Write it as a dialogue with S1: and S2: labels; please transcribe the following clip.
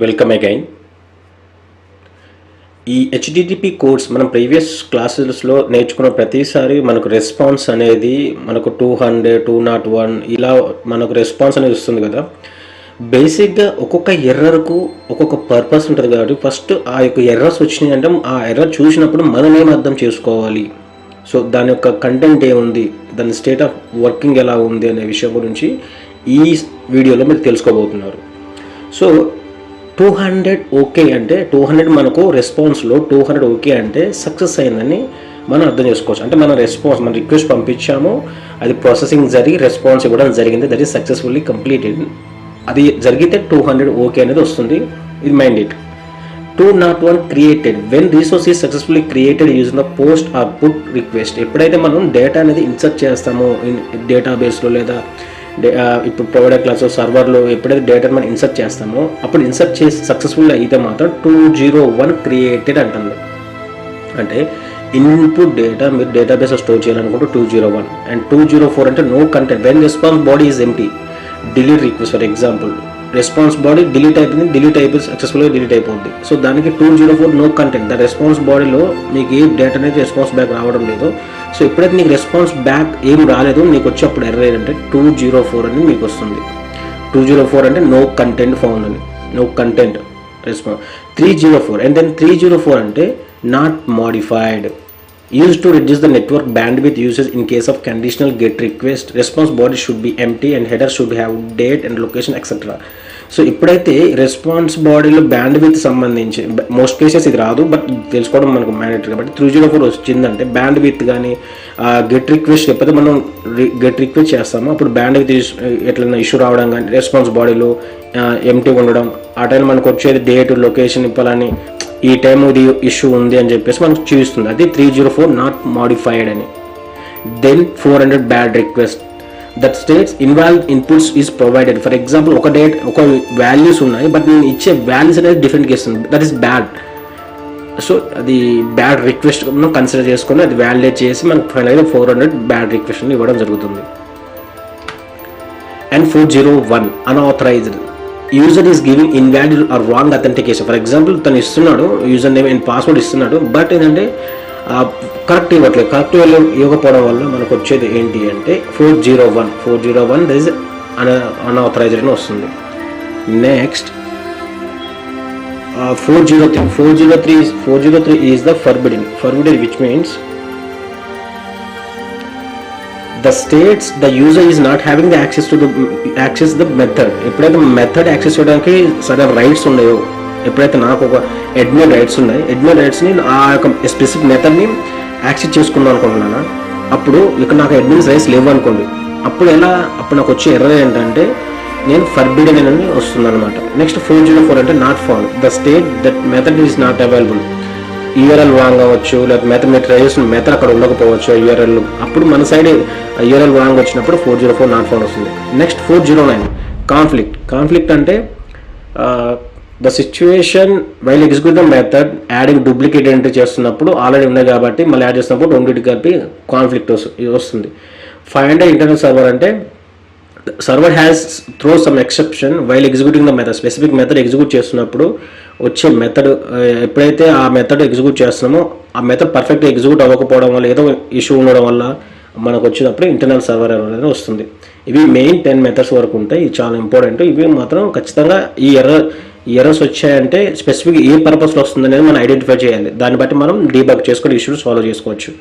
S1: Welcome again. ఈ HTTP codes మనం previous క్లాసెస్లో నేర్చుకున్న ప్రతిసారి మనకు రెస్పాన్స్ అనేది మనకు 200, 201 ఇలా మనకు రెస్పాన్స్ అనేది వస్తుంది కదా. బేసిక్గా ఒక్కొక్క ఎర్రర్కు ఒక్కొక్క పర్పస్ ఉంటుంది కాబట్టి ఫస్ట్ ఆ యొక్క ఎర్రర్స్ వచ్చినాయి అంటే ఆ ఎర్రర్ చూసినప్పుడు మనం ఏం అర్థం చేసుకోవాలి, సో దాని యొక్క కంటెంట్ ఏముంది, దాని స్టేట్ ఆఫ్ వర్కింగ్ ఎలా ఉంది అనే విషయం గురించి ఈ వీడియోలో మీరు తెలుసుకోబోతున్నారు. సో 200 ఓకే అంటే 200 మనకు రెస్పాన్స్లో 200 ఓకే అంటే సక్సెస్ అయిందని మనం అర్థం చేసుకోవచ్చు. అంటే మన రిక్వెస్ట్ పంపించాము, అది ప్రాసెసింగ్ జరిగి రెస్పాన్స్ ఇవ్వడం జరిగింది, దట్ ఈస్ సక్సెస్ఫుల్లీ కంప్లీటెడ్. అది జరిగితే 200 ఓకే అనేది వస్తుంది. ఇది mind it. 201 created when resource is successfully created using the post or put request. ఎప్పుడైతే మనం డేటా అనేది ఇన్సర్ట్ చేస్తామో డేటాబేస్లో లేదా ఇప్పుడు ప్రొవైడర్ క్లాస్ సర్వర్లో ఎప్పుడైతే డేటాను మనం ఇన్సర్ట్ చేస్తామో అప్పుడు ఇన్సర్ట్ చేసి సక్సెస్ఫుల్ అయితే మాత్రం 201 క్రియేటెడ్ అంటుంది. అంటే ఇన్పుట్ డేటా మీరు డేటాబేస్లో స్టోర్ చేయాలనుకుంటే 201 అండ్ 204 అంటే no content when response body is empty delete request. For example response body delete అయిపోయి సక్సెస్ఫుల్గా డిలీట్ అయిపోద్ది. సో దానికి 204 నో కంటెంట్. ద రెస్పాన్స్ బాడీలో మీకు ఏ డేటా అనేది రెస్పాన్స్ బ్యాక్ రావడం లేదు. సో ఎప్పుడైతే నీకు రెస్పాన్స్ బ్యాక్ ఏం రాలేదు మీకు వచ్చి అప్పుడు ఎర్రర్ ఏంటంటే 204 అని మీకు వస్తుంది. 204 అంటే నో కంటెంట్ ఫౌండ్ అని, no content response. 304 and then 304 అంటే not modified used to reduce the network bandwidth usage in case of conditional get request. Response body should be empty and header should have date and location etc. So ఇప్పుడైతే response బాడీలో bandwidth సంబంధించి most cases ఇది రాదు, but తెలుసుకోవడం మనకు mandatory కాబట్టి 304 వచ్చిందంటే bandwidth కానీ గెట్ రిక్వెస్ట్ ఎప్పుడైతే మనం గెట్ రిక్వెస్ట్ చేస్తామో అప్పుడు బ్యాండ్విత్ ఎట్లన్నా ఇష్యూ రావడం కానీ రెస్పాన్స్ బాడీలో ఎంటీ ఉండడం, ఆ టైం మనకు వచ్చేది డేట్ లొకేషన్ ఇవ్వాలని ఈ టైం ఇది ఇష్యూ ఉంది అని చెప్పేసి మనకు చూపిస్తుంది. అది 304 నాట్ మోడిఫైడ్ అని. Then 400 bad request that states involve inputs is provided. For example ఒక వాల్యూస్ ఉన్నాయి బట్ నేను ఇచ్చే వాల్యూస్ అనేది డిఫరెంట్గా ఇస్తుంది, దట్ ఈస్ బ్యాడ్. సో అది బ్యాడ్ రిక్వెస్ట్ మనం కన్సిడర్ చేసుకొని అది వ్యాలిడేట్ చేసి మనకు ఫైనల్గా 400 బ్యాడ్ రిక్వెస్ట్ ఇవ్వడం జరుగుతుంది. And 401 unauthorized user is giving invalid or wrong authentication. For example తను ఇస్తున్నాడు యూజర్ నేమ్ అండ్ పాస్వర్డ్ ఇస్తున్నాడు, బట్ ఏంటంటే కరెక్ట్ ఇవ్వట్లేదు. కరెక్ట్ ఇవ్వకపోవడం వల్ల మనకు వచ్చేది ఏంటి అంటే 401 దట్ ఈస్ అన్ఆథరైజ్డ్ అని వస్తుంది. Next 403 is the forbidden which means the states the user is not having the access the method. ఎప్పుడైతే మెథడ్ యాక్సెస్ చేయడానికి సరైన రైట్స్ ఉన్నాయో, ఎప్పుడైతే నాకు ఒక అడ్మిన్ రైట్స్ ఉన్నాయి, అడ్మిన్ రైట్స్ని ఆ యొక్క స్పెసిఫిక్ మెథడ్ని యాక్సెస్ చేసుకుందాం అనుకుంటున్నాను, అప్పుడు ఇక్కడ నాకు అడ్మిన్స్ రైట్స్ లేవు అనుకోండి, అప్పుడు నాకు వచ్చే ఎర్రర్ ఏంటంటే నేను ఫర్బిడెన్ అని వస్తుంది అనమాట. నెక్స్ట్ 404 అంటే not found the state that method is not available. URL wrong అవ్వచ్చు, లేకపోతే మీరు ట్రై చేసిన మెథడ్ అక్కడ ఉండకపోవచ్చు యూఆర్ఎల్, అప్పుడు మన సైడ్ యూఆర్ఎల్ రాంగ్ వచ్చినప్పుడు 404 నాట్ ఫౌండ్ వస్తుంది. నెక్స్ట్ 409 కాన్ఫ్లిక్ట్ అంటే the situation while execute the method adding duplicate entry చేస్తున్నప్పుడు ఆల్రెడీ ఉన్నాయి కాబట్టి మళ్ళీ యాడ్ చేసినప్పుడు రెండింటి కలిపి కాన్ఫ్లిక్ట్ వస్తుంది. 500 ఇంటర్నల్ సర్వర్ అంటే server has throw some exception while executing the method. Specific method execute చేస్తున్నప్పుడు వచ్చే మెథడ్ ఎప్పుడైతే ఆ మెథడ్ ఎగ్జిక్యూట్ చేస్తున్నామో ఆ మెథడ్ పర్ఫెక్ట్గా ఎగ్జిక్యూట్ అవ్వకపోవడం వల్ల ఏదో ఇష్యూ ఉండడం వల్ల మనకు వచ్చేటప్పుడు ఇంటర్నల్ సర్వర్ ఎర్రర్ అనేది వస్తుంది. ఇవి మెయిన్ 10 మెథడ్స్ వరకు ఉంటాయి. ఇది చాలా ఇంపార్టెంట్. ఇవి మాత్రం ఖచ్చితంగా ఈ ఎర్రర్స్ వచ్చాయంటే స్పెసిఫిక్ ఏ పర్పస్లో వస్తుంది అనేది మనం ఐడెంటిఫై చేయాలి. దాన్ని బట్టి మనం డీబగ్ చేసుకొని ఇష్యూస్ సాల్వ్ చేసుకోవచ్చు.